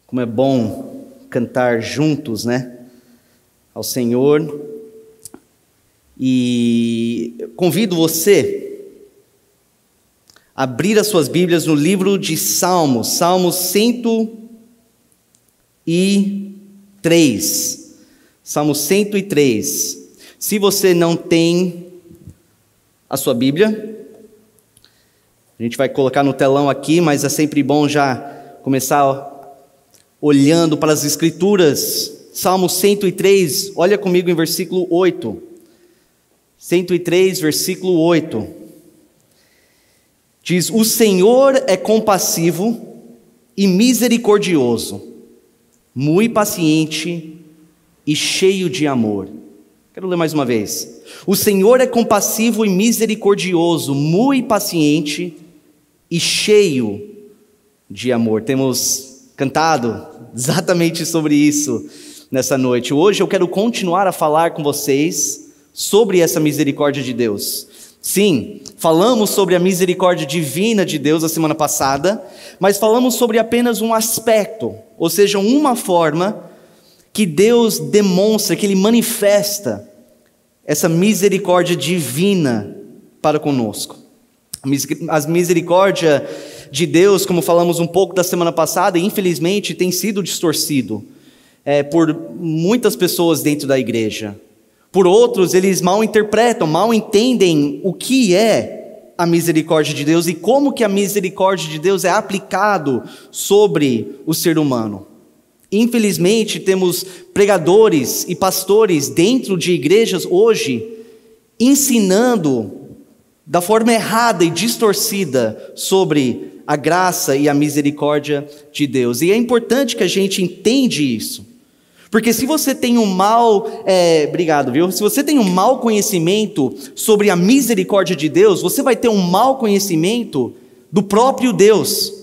Como é bom cantar juntos, né? Ao Senhor. E convido você a abrir as suas Bíblias no livro de Salmos, Salmos 103. Salmos 103. Se você não tem a sua Bíblia, a gente vai colocar no telão aqui, mas é sempre bom já começar olhando para as Escrituras. Salmo 103, olha comigo em versículo 8. 103, versículo 8. Diz: o Senhor é compassivo e misericordioso, muito paciente e cheio de amor. Quero ler mais uma vez. O Senhor é compassivo e misericordioso, muito paciente e cheio de amor. Temos cantado exatamente sobre isso nessa noite. Hoje eu quero continuar a falar com vocês sobre essa misericórdia de Deus. Sim, falamos sobre a misericórdia divina de Deus a semana passada, mas falamos sobre apenas um aspecto, ou seja, uma forma que Deus demonstra, que Ele manifesta essa misericórdia divina para conosco. A misericórdia de Deus, como falamos um pouco da semana passada, infelizmente tem sido distorcido por muitas pessoas dentro da igreja. Por outros, eles mal interpretam, mal entendem o que é a misericórdia de Deus e como que a misericórdia de Deus é aplicado sobre o ser humano. Infelizmente, temos pregadores e pastores dentro de igrejas hoje ensinando da forma errada e distorcida sobre a graça e a misericórdia de Deus. E é importante que a gente entenda isso. Porque se você tem um Se você tem um mau conhecimento sobre a misericórdia de Deus, você vai ter um mau conhecimento do próprio Deus.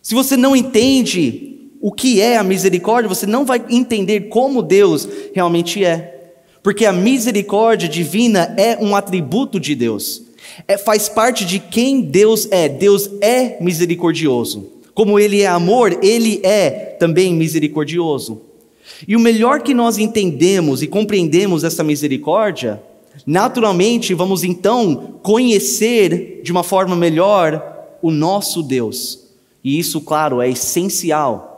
Se você não entende o que é a misericórdia, você não vai entender como Deus realmente é. Porque a misericórdia divina é um atributo de Deus. Faz parte de quem Deus é. Deus é misericordioso. Como Ele é amor, Ele é também misericordioso. E o melhor que nós entendemos e compreendemos essa misericórdia, naturalmente vamos então conhecer de uma forma melhor o nosso Deus. E isso, claro, é essencial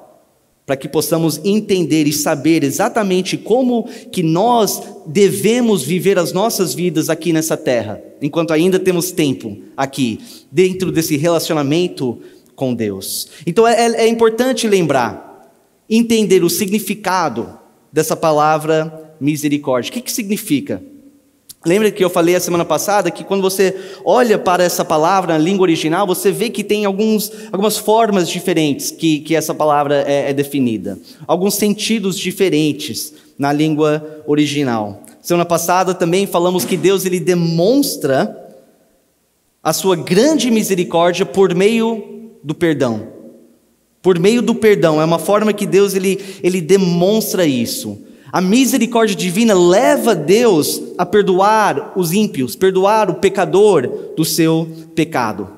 para que possamos entender e saber exatamente como que nós devemos viver as nossas vidas aqui nessa terra, enquanto ainda temos tempo aqui, dentro desse relacionamento com Deus. Então é importante lembrar, entender o significado dessa palavra misericórdia. O que significa? Lembra que eu falei a semana passada que quando você olha para essa palavra na língua original, você vê que tem algumas formas diferentes que essa palavra é definida. Alguns sentidos diferentes na língua original. Semana passada também falamos que Deus ele demonstra a sua grande misericórdia por meio do perdão. Por meio do perdão, é uma forma que Deus ele demonstra isso. A misericórdia divina leva Deus a perdoar os ímpios, perdoar o pecador do seu pecado.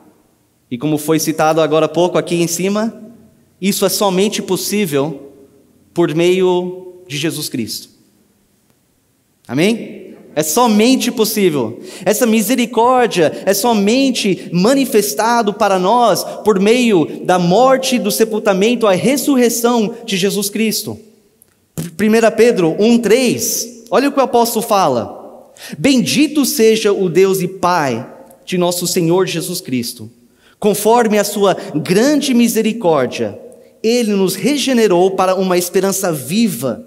E como foi citado agora há pouco aqui em cima, isso é somente possível por meio de Jesus Cristo. Amém? É somente possível. Essa misericórdia é somente manifestado para nós por meio da morte, do sepultamento, a ressurreição de Jesus Cristo. 1 Pedro 1,3, olha o que o apóstolo fala: bendito seja o Deus e Pai de nosso Senhor Jesus Cristo, conforme a sua grande misericórdia, Ele nos regenerou para uma esperança viva,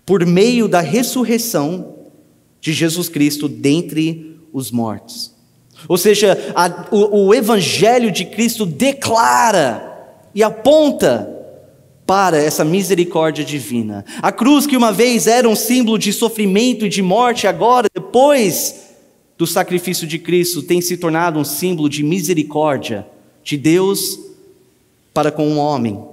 por meio da ressurreição de Jesus Cristo dentre os mortos. Ou seja, o Evangelho de Cristo declara e aponta para essa misericórdia divina. A cruz, que uma vez era um símbolo de sofrimento e de morte, agora, depois do sacrifício de Cristo, tem se tornado um símbolo de misericórdia de Deus para com o homem.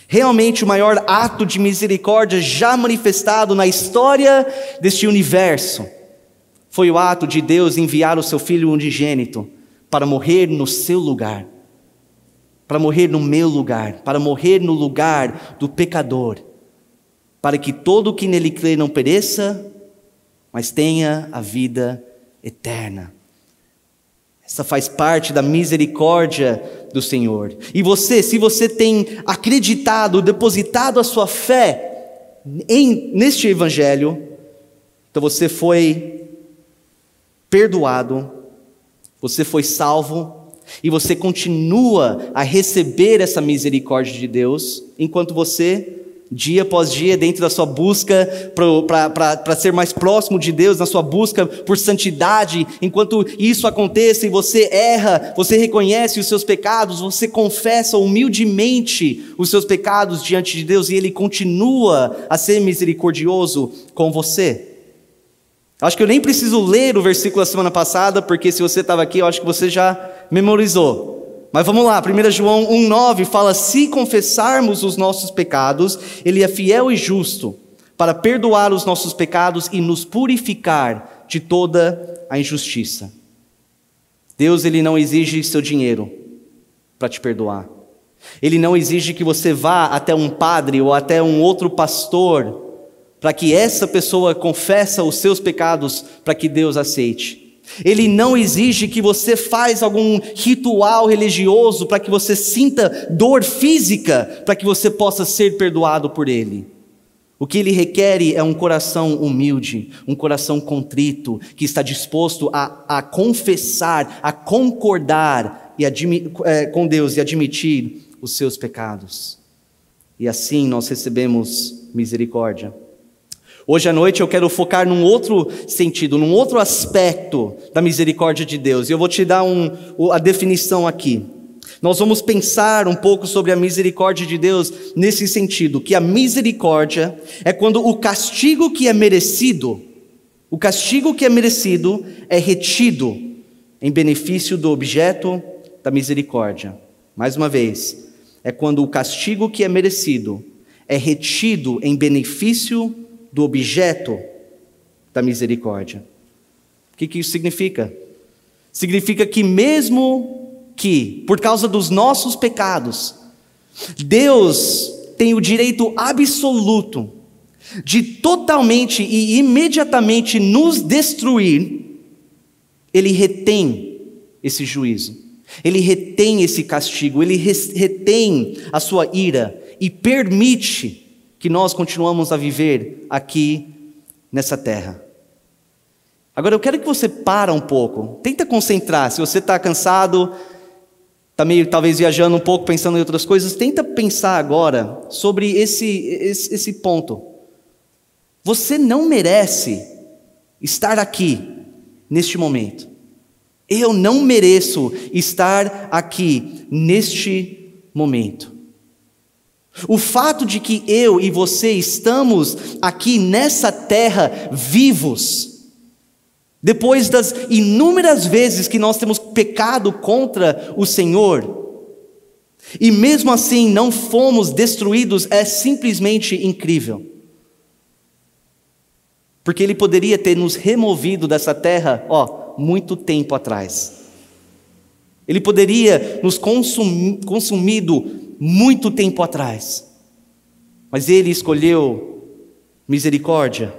Realmente o maior ato de misericórdia já manifestado na história deste universo foi o ato de Deus enviar o seu Filho unigênito para morrer no seu lugar, para morrer no meu lugar, para morrer no lugar do pecador, para que todo o que nele crê não pereça, mas tenha a vida eterna. Essa faz parte da misericórdia do Senhor. E você, se você tem acreditado, depositado a sua fé neste Evangelho, então você foi perdoado, você foi salvo, e você continua a receber essa misericórdia de Deus, enquanto você, dia após dia, dentro da sua busca para ser mais próximo de Deus, na sua busca por santidade, enquanto isso aconteça e você erra, você reconhece os seus pecados, você confessa humildemente os seus pecados diante de Deus, e Ele continua a ser misericordioso com você. Acho que eu nem preciso ler o versículo da semana passada, porque se você estava aqui, eu acho que você já memorizou. Mas vamos lá, 1 João 1,9 fala: se confessarmos os nossos pecados, Ele é fiel e justo para perdoar os nossos pecados e nos purificar de toda a injustiça. Deus, Ele não exige seu dinheiro para te perdoar. Ele não exige que você vá até um padre ou até um outro pastor para que essa pessoa confesse os seus pecados para que Deus aceite. Ele não exige que você faça algum ritual religioso para que você sinta dor física, para que você possa ser perdoado por Ele. O que Ele requer é um coração humilde, um coração contrito, que está disposto a confessar, a concordar com Deus e admitir os seus pecados. E assim nós recebemos misericórdia. Hoje à noite eu quero focar num outro sentido, num outro aspecto da misericórdia de Deus. E eu vou te dar a definição aqui. Nós vamos pensar um pouco sobre a misericórdia de Deus nesse sentido, que a misericórdia é quando o castigo que é merecido é retido em benefício do objeto da misericórdia. Mais uma vez, é quando o castigo que é merecido é retido em benefício do objeto da misericórdia. O que isso significa? Significa que mesmo que, por causa dos nossos pecados, Deus tem o direito absoluto de totalmente e imediatamente nos destruir, Ele retém esse juízo, Ele retém esse castigo, Ele retém a sua ira e permite que nós continuamos a viver aqui nessa terra. Agora eu quero que você pare um pouco, tenta concentrar. Se você está cansado, está meio talvez viajando um pouco, pensando em outras coisas, tenta pensar agora sobre esse ponto. Você não merece estar aqui neste momento. Eu não mereço estar aqui neste momento. O fato de que eu e você estamos aqui nessa terra vivos, depois das inúmeras vezes que nós temos pecado contra o Senhor, e mesmo assim não fomos destruídos, é simplesmente incrível. Porque Ele poderia ter nos removido dessa terra, muito tempo atrás. Ele poderia nos consumido muito tempo atrás, mas Ele escolheu misericórdia.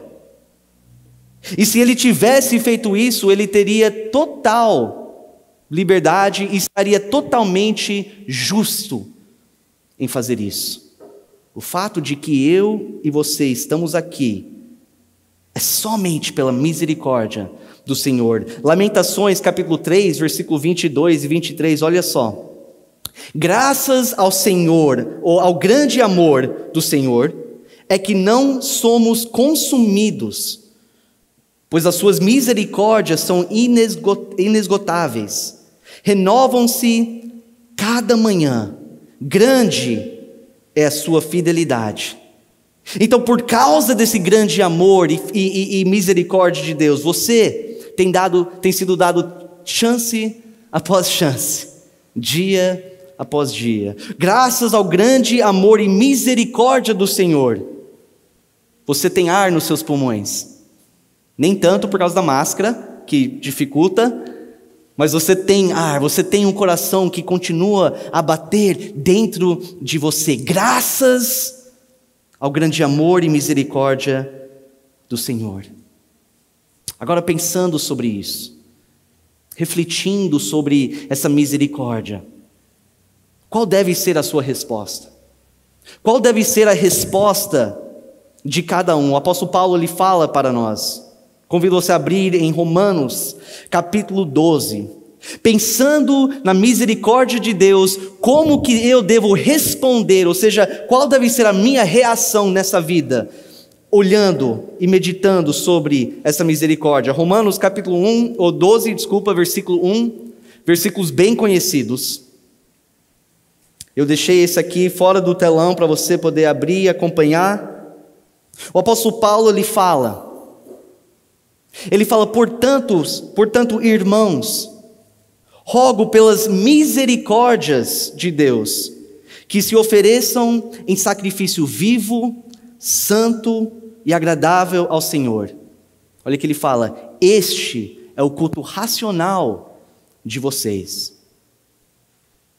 E se Ele tivesse feito isso, Ele teria total liberdade e estaria totalmente justo em fazer isso. O fato de que eu e você estamos aqui é somente pela misericórdia do Senhor. Lamentações capítulo 3, versículo 22 e 23, olha só. Graças ao Senhor, ou ao grande amor do Senhor, é que não somos consumidos, pois as suas misericórdias são inesgotáveis, renovam-se cada manhã, grande é a sua fidelidade. Então, por causa desse grande amor e misericórdia de Deus, você tem sido dado chance após chance, dia após dia. Graças ao grande amor e misericórdia do Senhor, você tem ar nos seus pulmões. Nem tanto por causa da máscara, que dificulta, Mas você tem um coração que continua a bater dentro de você, graças ao grande amor e misericórdia do Senhor. Agora, pensando sobre isso, refletindo sobre essa misericórdia, qual deve ser a sua resposta? Qual deve ser a resposta de cada um? O apóstolo Paulo lhe fala para nós. Convido você a abrir em Romanos, capítulo 12. Pensando na misericórdia de Deus, como que eu devo responder? Ou seja, qual deve ser a minha reação nessa vida? Olhando e meditando sobre essa misericórdia. Romanos capítulo 12, versículo 1, versículos bem conhecidos. Eu deixei esse aqui fora do telão para você poder abrir e acompanhar. O apóstolo Paulo, ele fala, portanto, irmãos, rogo pelas misericórdias de Deus, que se ofereçam em sacrifício vivo, santo e agradável ao Senhor. Olha que ele fala, este é o culto racional de vocês.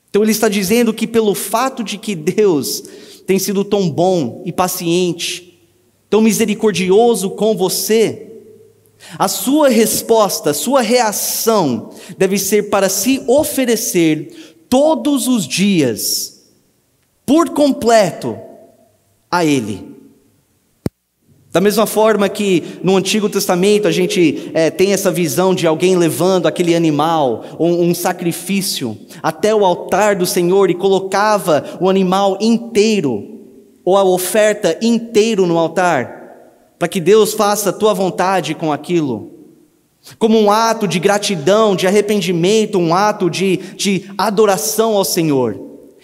Então ele está dizendo que pelo fato de que Deus tem sido tão bom e paciente, tão misericordioso com você, a sua resposta, a sua reação deve ser para se oferecer todos os dias, por completo, a Ele. Da mesma forma que no Antigo Testamento a gente tem essa visão de alguém levando aquele animal, um sacrifício, até o altar do Senhor e colocava o animal inteiro, ou a oferta inteiro no altar, para que Deus faça a tua vontade com aquilo, como um ato de gratidão, de arrependimento, um ato de adoração ao Senhor.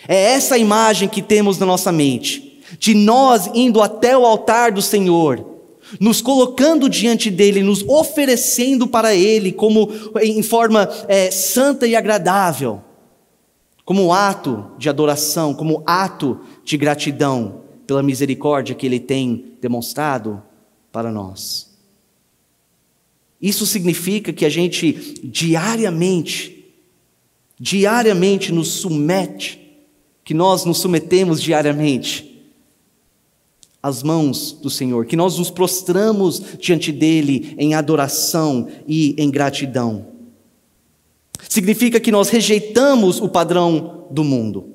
É essa imagem que temos na nossa mente, de nós indo até o altar do Senhor, nos colocando diante dEle, nos oferecendo para Ele, como em forma santa e agradável, como ato de adoração, como ato de gratidão, pela misericórdia que Ele tem demonstrado para nós. Isso significa que a gente diariamente nos submete, que nós nos submetemos diariamente às mãos do Senhor, que nós nos prostramos diante dEle em adoração e em gratidão. Significa que nós rejeitamos o padrão do mundo,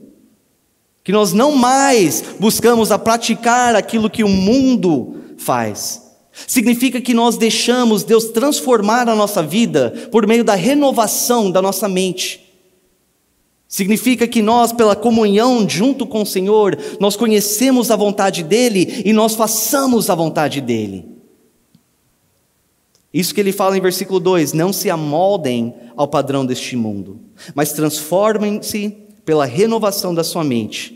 que nós não mais buscamos a praticar aquilo que o mundo faz. Significa que nós deixamos Deus transformar a nossa vida por meio da renovação da nossa mente. Significa que nós, pela comunhão junto com o Senhor, nós conhecemos a vontade dEle e nós façamos a vontade dEle. Isso que ele fala em versículo 2, não se amoldem ao padrão deste mundo, mas transformem-se pela renovação da sua mente.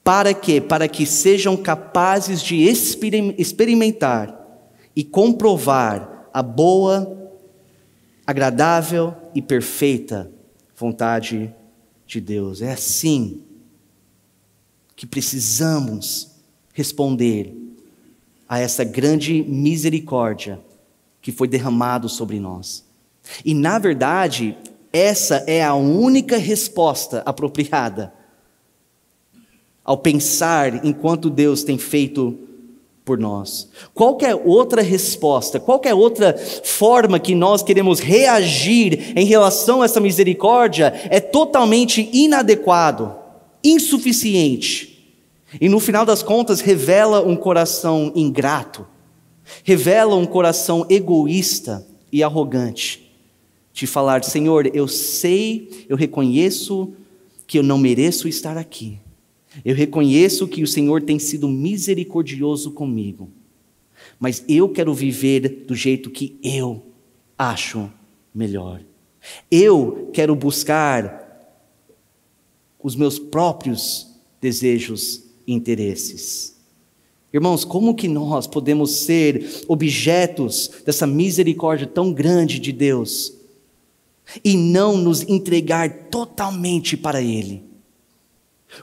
Para quê? Para que sejam capazes de experimentar e comprovar a boa, agradável e perfeita vontade de Deus. É assim que precisamos responder a essa grande misericórdia que foi derramado sobre nós. E na verdade, essa é a única resposta apropriada ao pensar em quanto Deus tem feito por nós. Qualquer outra resposta, qualquer outra forma que nós queremos reagir em relação a essa misericórdia é totalmente inadequado, insuficiente. E no final das contas revela um coração ingrato, revela um coração egoísta e arrogante, de falar, Senhor, eu sei, eu reconheço que eu não mereço estar aqui. Eu reconheço que o Senhor tem sido misericordioso comigo, mas eu quero viver do jeito que eu acho melhor. Eu quero buscar os meus próprios desejos e interesses. Irmãos, como que nós podemos ser objetos dessa misericórdia tão grande de Deus e não nos entregar totalmente para Ele?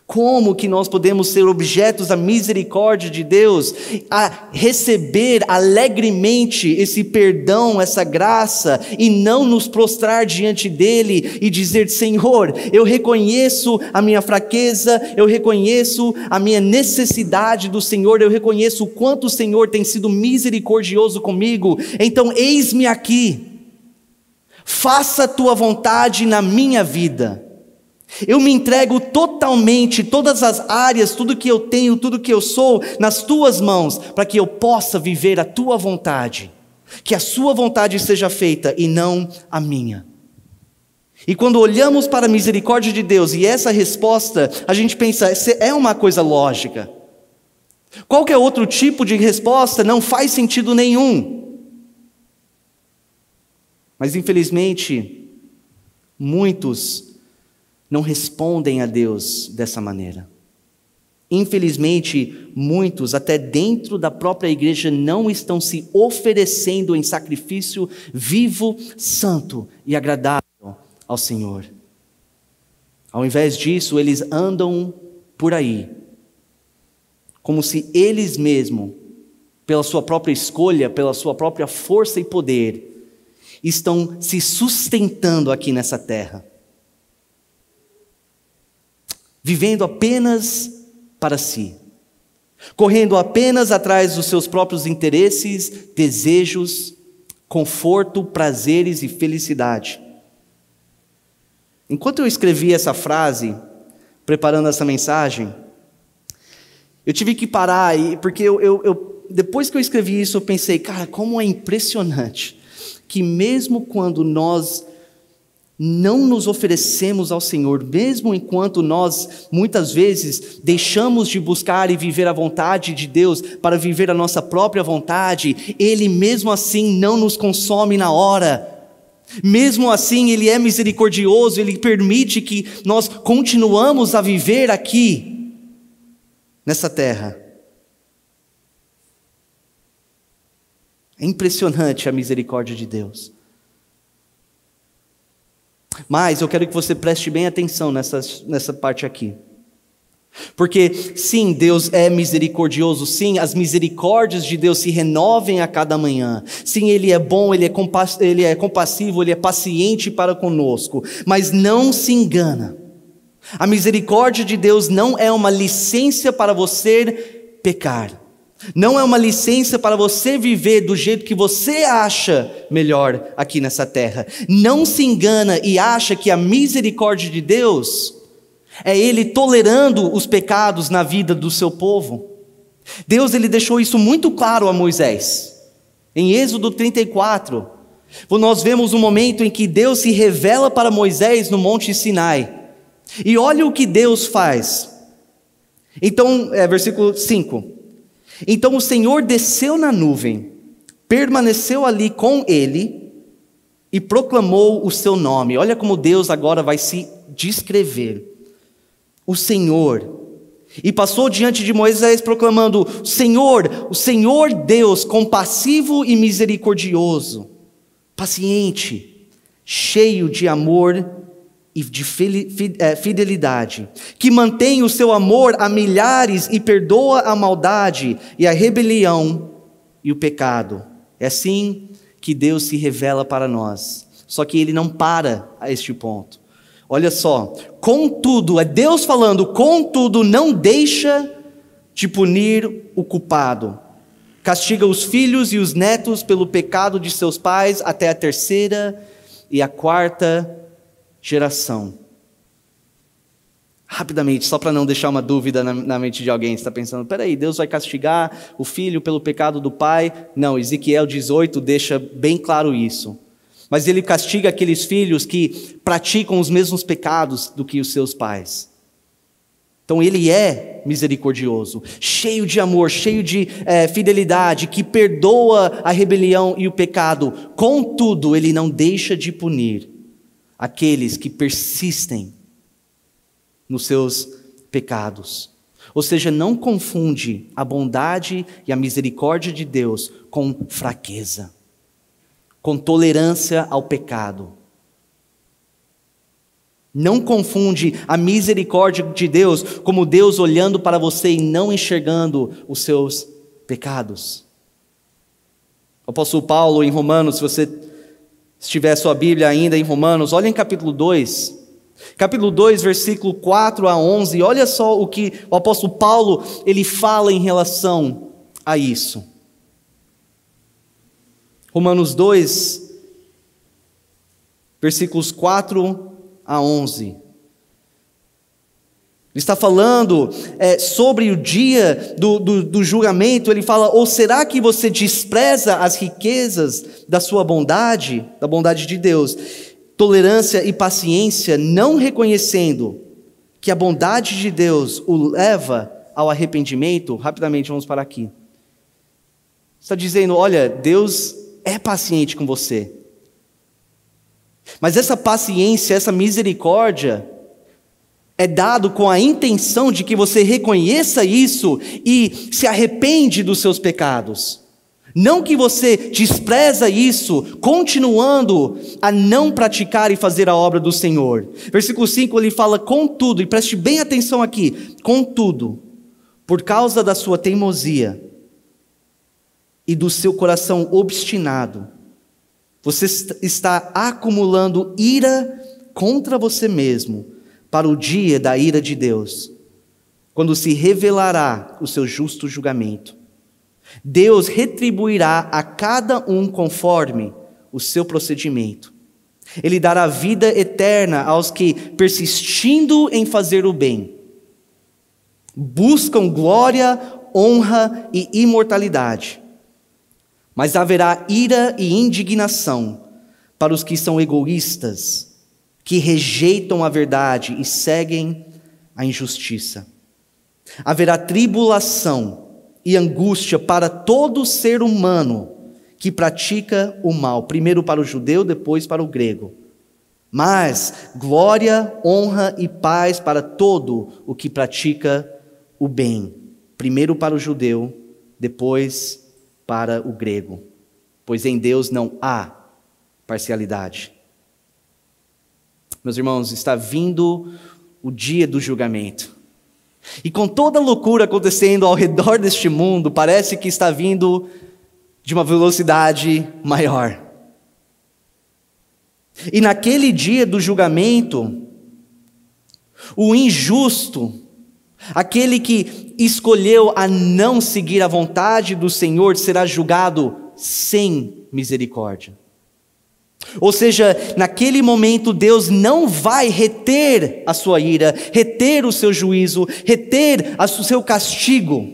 Como que nós podemos ser objetos da misericórdia de Deus, a receber alegremente esse perdão, essa graça, e não nos prostrar diante dele e dizer: Senhor, eu reconheço a minha fraqueza, eu reconheço a minha necessidade do Senhor, eu reconheço o quanto o Senhor tem sido misericordioso comigo, então eis-me aqui, faça a tua vontade na minha vida. Eu me entrego totalmente, todas as áreas, tudo que eu tenho, tudo que eu sou, nas tuas mãos, para que eu possa viver a tua vontade, que a sua vontade seja feita e não a minha. E quando olhamos para a misericórdia de Deus e essa resposta, a gente pensa, é uma coisa lógica. Qualquer outro tipo de resposta não faz sentido nenhum. Mas infelizmente, muitos não respondem a Deus dessa maneira. Infelizmente, muitos, até dentro da própria igreja, não estão se oferecendo em sacrifício vivo, santo e agradável ao Senhor. Ao invés disso, eles andam por aí, como se eles mesmos, pela sua própria escolha, pela sua própria força e poder, estão se sustentando aqui nessa terra, vivendo apenas para si, correndo apenas atrás dos seus próprios interesses, desejos, conforto, prazeres e felicidade. Enquanto eu escrevi essa frase, preparando essa mensagem, eu tive que parar, porque depois que eu escrevi isso, eu pensei, cara, como é impressionante, que mesmo quando nós não nos oferecemos ao Senhor, mesmo enquanto nós muitas vezes deixamos de buscar e viver a vontade de Deus para viver a nossa própria vontade, Ele mesmo assim não nos consome na hora. Mesmo assim Ele é misericordioso, Ele permite que nós continuamos a viver aqui, nessa terra. É impressionante a misericórdia de Deus. Mas eu quero que você preste bem atenção nessa parte aqui. Porque sim, Deus é misericordioso, sim, as misericórdias de Deus se renovem a cada manhã. Sim, Ele é bom, Ele é compassivo, Ele é paciente para conosco. Mas não se engana, a misericórdia de Deus não é uma licença para você pecar. Não é uma licença para você viver do jeito que você acha melhor aqui nessa terra. Não se engana e acha que a misericórdia de Deus é Ele tolerando os pecados na vida do seu povo. Deus, Ele deixou isso muito claro a Moisés. Em Êxodo 34, nós vemos um momento em que Deus se revela para Moisés no Monte Sinai. E olha o que Deus faz. Então, versículo 5. Então o Senhor desceu na nuvem, permaneceu ali com ele e proclamou o seu nome. Olha como Deus agora vai se descrever. O Senhor. E passou diante de Moisés proclamando: o Senhor Deus compassivo e misericordioso, paciente, cheio de amor e de fidelidade, que mantém o seu amor a milhares e perdoa a maldade e a rebelião e o pecado. É assim que Deus se revela para nós. Só que Ele não para a este ponto. Olha só, contudo, é Deus falando, contudo não deixa de punir o culpado. Castiga os filhos e os netos pelo pecado de seus pais até a 3ª e a 4ª geração. Rapidamente, só para não deixar uma dúvida na mente de alguém, você está pensando, peraí, Deus vai castigar o filho pelo pecado do pai? Não, Ezequiel 18 deixa bem claro isso. Mas Ele castiga aqueles filhos que praticam os mesmos pecados do que os seus pais. Então Ele é misericordioso, cheio de amor, cheio de fidelidade, que perdoa a rebelião e o pecado. Contudo, Ele não deixa de punir aqueles que persistem nos seus pecados. Ou seja, não confunde a bondade e a misericórdia de Deus com fraqueza, com tolerância ao pecado. Não confunde a misericórdia de Deus como Deus olhando para você e não enxergando os seus pecados. O apóstolo Paulo em Romanos, se você estiver sua Bíblia ainda em Romanos, olha em capítulo 2. Capítulo 2, versículo 4 a 11, olha só o que o apóstolo Paulo ele fala em relação a isso. Romanos 2, versículos 4 a 11. Ele está falando sobre o dia do julgamento. Ele fala: ou será que você despreza as riquezas da sua bondade, da bondade de Deus, tolerância e paciência, não reconhecendo que a bondade de Deus o leva ao arrependimento? Rapidamente, vamos parar aqui. Está dizendo: olha, Deus é paciente com você. Mas essa paciência, essa misericórdia é dado com a intenção de que você reconheça isso e se arrepende dos seus pecados. Não que você despreza isso, continuando a não praticar e fazer a obra do Senhor. Versículo 5 ele fala: contudo, e preste bem atenção aqui, contudo, por causa da sua teimosia e do seu coração obstinado, você está acumulando ira contra você mesmo para o dia da ira de Deus, quando se revelará o seu justo julgamento. Deus retribuirá a cada um conforme o seu procedimento. Ele dará vida eterna aos que, persistindo em fazer o bem, buscam glória, honra e imortalidade. Mas haverá ira e indignação para os que são egoístas, que rejeitam a verdade e seguem a injustiça. Haverá tribulação e angústia para todo ser humano que pratica o mal, primeiro para o judeu, depois para o grego. Mas glória, honra e paz para todo o que pratica o bem, primeiro para o judeu, depois para o grego, pois em Deus não há parcialidade. Meus irmãos, está vindo o dia do julgamento. E com toda a loucura acontecendo ao redor deste mundo, parece que está vindo de uma velocidade maior. E naquele dia do julgamento, o injusto, aquele que escolheu a não seguir a vontade do Senhor, será julgado sem misericórdia. Ou seja, naquele momento Deus não vai reter a sua ira, reter o seu juízo, reter o seu castigo.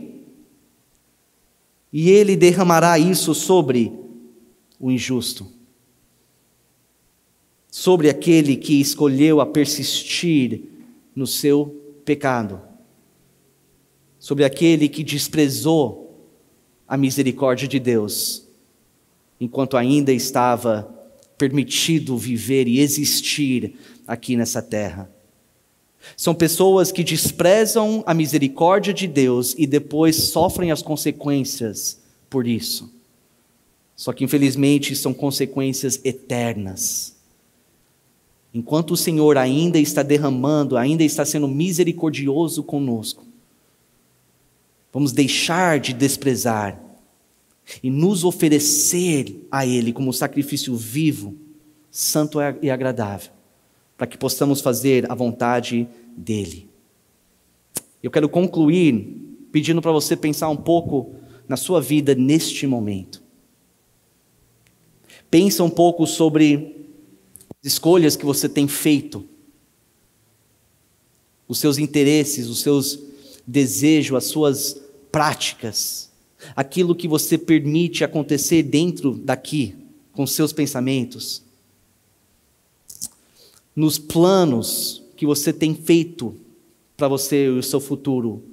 E Ele derramará isso sobre o injusto, sobre aquele que escolheu a persistir no seu pecado, sobre aquele que desprezou a misericórdia de Deus, enquanto ainda estava permitido viver e existir aqui nessa terra. São pessoas que desprezam a misericórdia de Deus e depois sofrem as consequências por isso. Só que infelizmente são consequências eternas. Enquanto o Senhor ainda está derramando, ainda está sendo misericordioso conosco, vamos deixar de desprezar e nos oferecer a Ele como sacrifício vivo, santo e agradável, para que possamos fazer a vontade dEle. Eu quero concluir pedindo para você pensar um pouco na sua vida neste momento. Pensa um pouco sobre as escolhas que você tem feito, os seus interesses, os seus desejos, as suas práticas, aquilo que você permite acontecer dentro daqui, com seus pensamentos, nos planos que você tem feito para você e o seu futuro,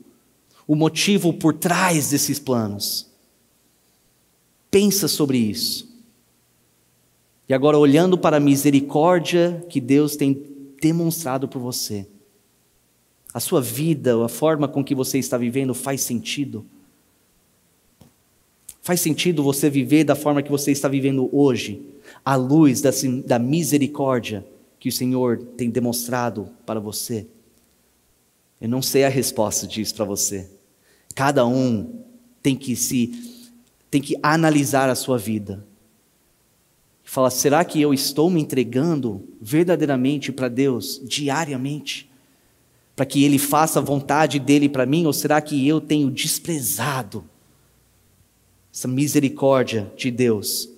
o motivo por trás desses planos. Pensa sobre isso. E agora, olhando para a misericórdia que Deus tem demonstrado por você, a sua vida, a forma com que você está vivendo faz sentido? Faz sentido você viver da forma que você está vivendo hoje, à luz da misericórdia que o Senhor tem demonstrado para você? Eu não sei a resposta disso para você. Cada um tem que analisar a sua vida. Fala, será que eu estou me entregando verdadeiramente para Deus diariamente? Para que Ele faça a vontade dEle para mim? Ou será que eu tenho desprezado essa misericórdia de Deus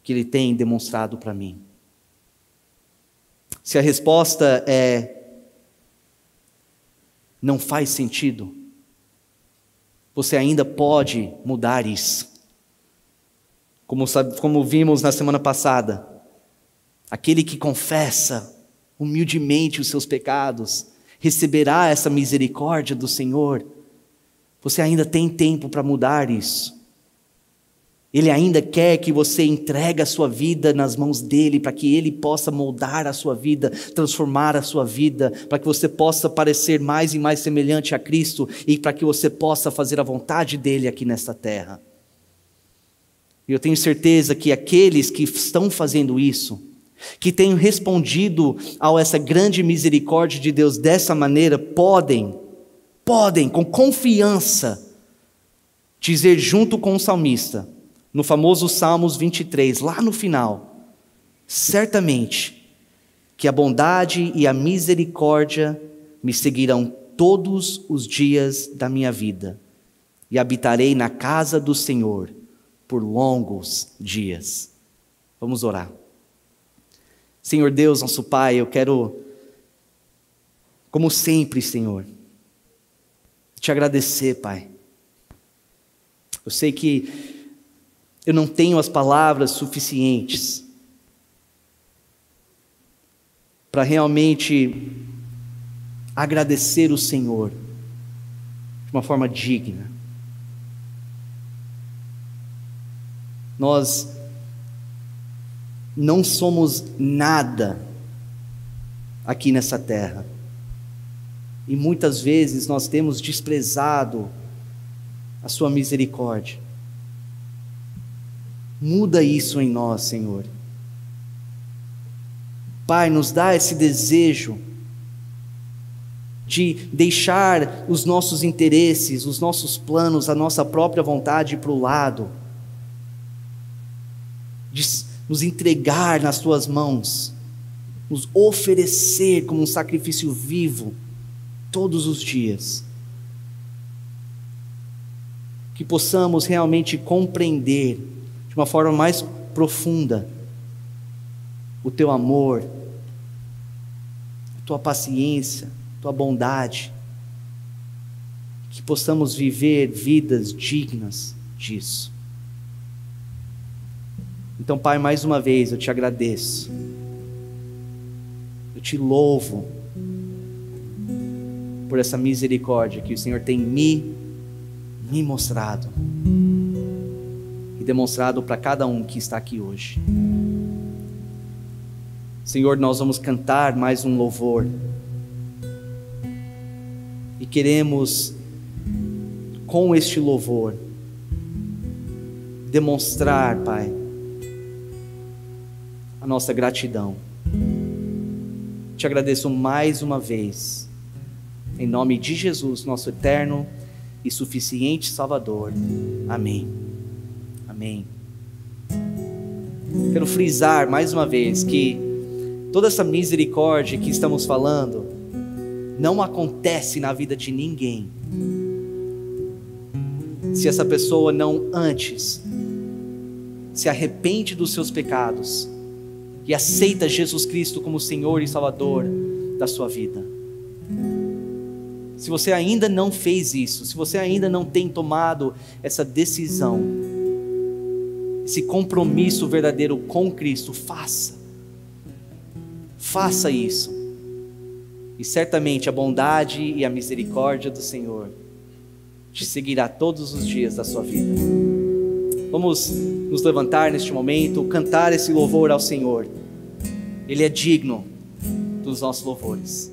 que Ele tem demonstrado para mim? Se a resposta é não faz sentido, você ainda pode mudar isso. Como vimos na semana passada, aquele que confessa humildemente os seus pecados, receberá essa misericórdia do Senhor. Você ainda tem tempo para mudar isso. Ele ainda quer que você entregue a sua vida nas mãos dEle, para que Ele possa moldar a sua vida, transformar a sua vida, para que você possa parecer mais e mais semelhante a Cristo, e para que você possa fazer a vontade dEle aqui nesta terra. E eu tenho certeza que aqueles que estão fazendo isso, que têm respondido a essa grande misericórdia de Deus dessa maneira, podem com confiança dizer junto com o salmista, no famoso Salmos 23, lá no final, certamente que a bondade e a misericórdia me seguirão todos os dias da minha vida, e habitarei na casa do Senhor por longos dias. Vamos orar. Senhor Deus, nosso Pai, eu quero, como sempre, Senhor, te agradecer, Pai. Eu sei que eu não tenho as palavras suficientes para realmente agradecer o Senhor de uma forma digna. Nós não somos nada aqui nessa terra. E muitas vezes nós temos desprezado a sua misericórdia. Muda isso em nós, Senhor. Pai, nos dá esse desejo de deixar os nossos interesses, os nossos planos, a nossa própria vontade para o lado, de nos entregar nas Tuas mãos, nos oferecer como um sacrifício vivo todos os dias. Que possamos realmente compreender de uma forma mais profunda o Teu amor, a Tua paciência, a Tua bondade. Que possamos viver vidas dignas disso. Então, Pai, mais uma vez eu te agradeço, eu te louvo por essa misericórdia que o Senhor tem me mostrado e demonstrado para cada um que está aqui hoje. Senhor, nós vamos cantar mais um louvor e queremos, com este louvor, demonstrar, Pai, a nossa gratidão. Te agradeço mais uma vez, em nome de Jesus, nosso eterno e suficiente Salvador. Amém. Amém. Quero frisar mais uma vez que toda essa misericórdia que estamos falando não acontece na vida de ninguém se essa pessoa não antes se arrepende dos seus pecados e aceita Jesus Cristo como Senhor e Salvador da sua vida. Se você ainda não fez isso, se você ainda não tem tomado essa decisão, esse compromisso verdadeiro com Cristo, faça isso, e certamente a bondade e a misericórdia do Senhor te seguirá todos os dias da sua vida. Vamos nos levantar neste momento, cantar esse louvor ao Senhor. Ele é digno dos nossos louvores.